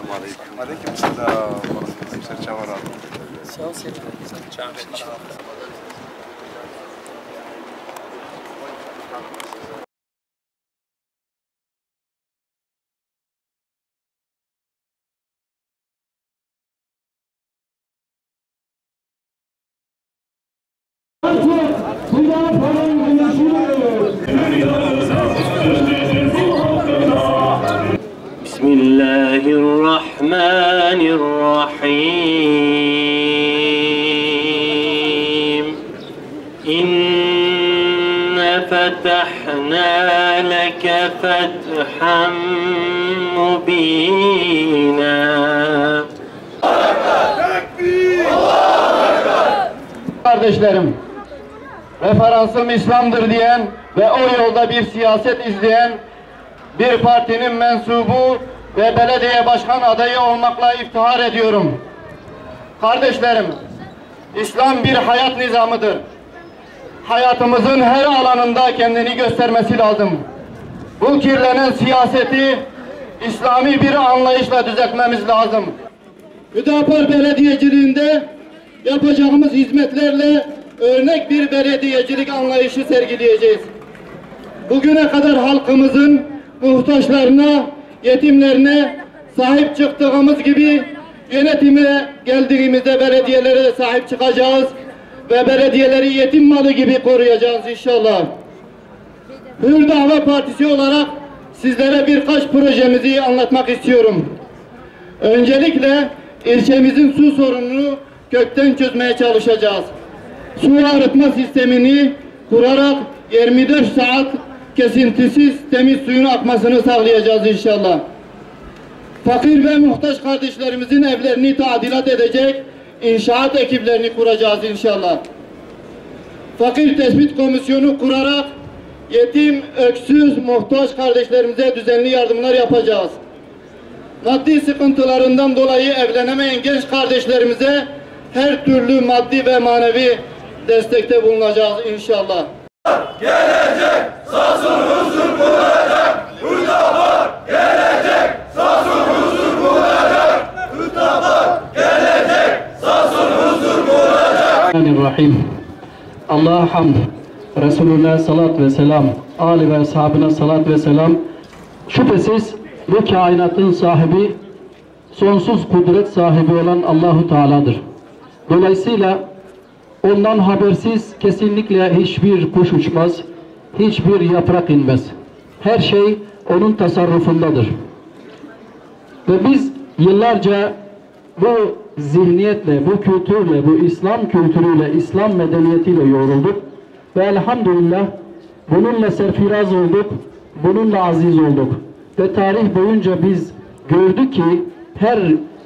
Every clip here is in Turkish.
Aleyküm selam. Serçe var abi. Sağ ol Serçe. Bismillahirrahmanirrahim. İnne fetahna leke fethan mubina. Kardeşlerim, referansım İslam'dır diyen ve o yolda bir siyaset izleyen bir partinin mensubu ve belediye başkan adayı olmakla iftihar ediyorum. Kardeşlerim, İslam bir hayat nizamıdır. Hayatımızın her alanında kendini göstermesi lazım. Bu kirlenen siyaseti İslami bir anlayışla düzeltmemiz lazım. Hüdapar belediyeciliğinde yapacağımız hizmetlerle örnek bir belediyecilik anlayışı sergileyeceğiz. Bugüne kadar halkımızın muhtaçlarına, yetimlerine sahip çıktığımız gibi yönetime geldiğimizde belediyelere de sahip çıkacağız ve belediyeleri yetim malı gibi koruyacağız inşallah. Hür Dava Partisi olarak sizlere birkaç projemizi anlatmak istiyorum. Öncelikle ilçemizin su sorununu kökten çözmeye çalışacağız. Su arıtma sistemini kurarak 24 saat kesintisiz temiz suyun akmasını sağlayacağız inşallah. Fakir ve muhtaç kardeşlerimizin evlerini tadilat edecek inşaat ekiplerini kuracağız inşallah. Fakir tespit komisyonu kurarak yetim, öksüz, muhtaç kardeşlerimize düzenli yardımlar yapacağız. Maddi sıkıntılarından dolayı evlenemeyen genç kardeşlerimize her türlü maddi ve manevi destekte bulunacağız inşallah. Gelecek, sasın huzur bulacak. Hüdapar gelecek, sasın huzur bulacak. Hüdapar gelecek, sasın huzur bulacak. Bismillahirrahmanirrahim. Allah'a hamd, Resulüne salat ve selam, âli ve ashabına salat ve selam. Şüphesiz bu kainatın sahibi, sonsuz kudret sahibi olan Allahu Teala'dır. Dolayısıyla ondan habersiz kesinlikle hiçbir kuş uçmaz, hiçbir yaprak inmez. Her şey onun tasarrufundadır. Ve biz yıllarca bu zihniyetle, bu kültürle, bu İslam kültürüyle, İslam medeniyetiyle yoğrulduk. Ve elhamdülillah bununla serfiraz olduk, bununla aziz olduk. Ve tarih boyunca biz gördük ki her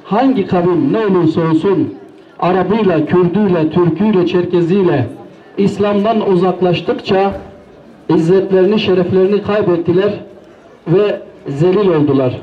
hangi kavim ne olursa olsun Arabıyla, Kürdüyle, Türküyle, Çerkeziyle İslam'dan uzaklaştıkça izzetlerini, şereflerini kaybettiler ve zelil oldular.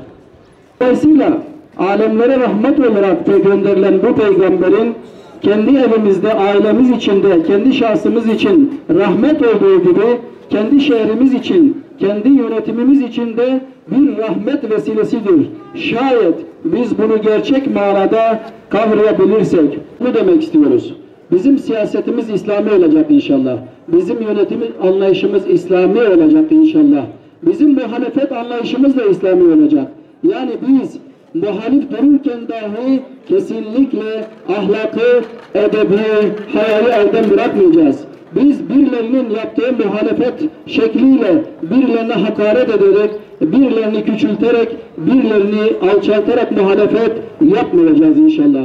Dolayısıyla alemlere rahmet olarak gönderilen bu peygamberin kendi evimizde, ailemiz içinde, kendi şahsımız için rahmet olduğu gibi kendi şehrimiz için, kendi yönetimimiz için de bir rahmet vesilesidir. Şayet biz bunu gerçek manada kavrayabilirsek, bu demek istiyoruz. Bizim siyasetimiz İslami olacak inşallah. Bizim yönetim anlayışımız İslami olacak inşallah. Bizim muhalefet anlayışımız da İslami olacak. Yani biz muhalif dururken dahi kesinlikle ahlakı, edebi, hayali elden bırakmayacağız. Biz birilerinin yaptığı muhalefet şekliyle birilerine hakaret ederek, birilerini küçülterek, birilerini alçaltarak muhalefet yapmayacağız inşallah.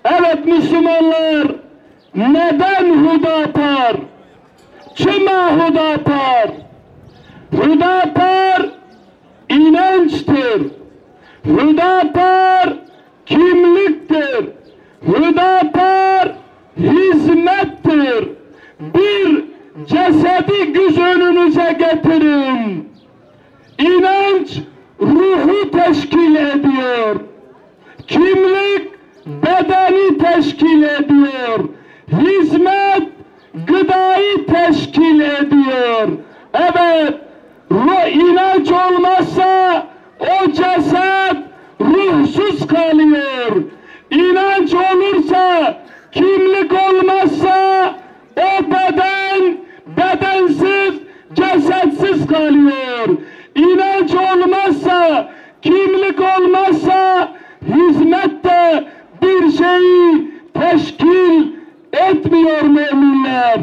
Evet Müslümanlar, neden Hüdapar? Kime Hüdapar? Hüdapar inançtır. Hüdapar kimliktir. Hüdapar hizmettir. Bir cesedi göz önünüze getirin. İnanç ruhu teşkil ediyor. Kimlik bedeni teşkil ediyor. Hizmet gıdayı teşkil ediyor. Evet, inanç olmazsa o ceset ruhsuz sonsuz kalıyor. İnanç olursa, kimlik olmazsa o beden bedensiz, cesetsiz kalıyor. İnanç olmazsa, kimlik olmazsa hizmet de bir şeyi teşkil etmiyor müminler.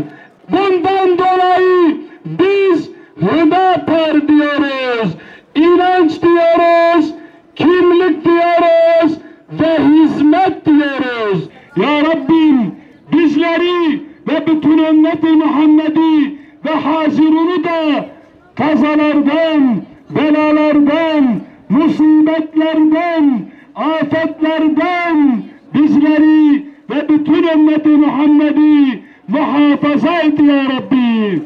Bundan dolayı biz Hüdapar diyoruz, inanç diyoruz, kimlik diyoruz ve hizmet diyoruz. Ya Rabbim bizleri ve bütün ümmeti Muhammed'i ve hazirunu da kazalardan, belalardan, musibetlerden, afetlerden bizleri ve bütün ümmeti Muhammed'i muhafaza et ya Rabbi.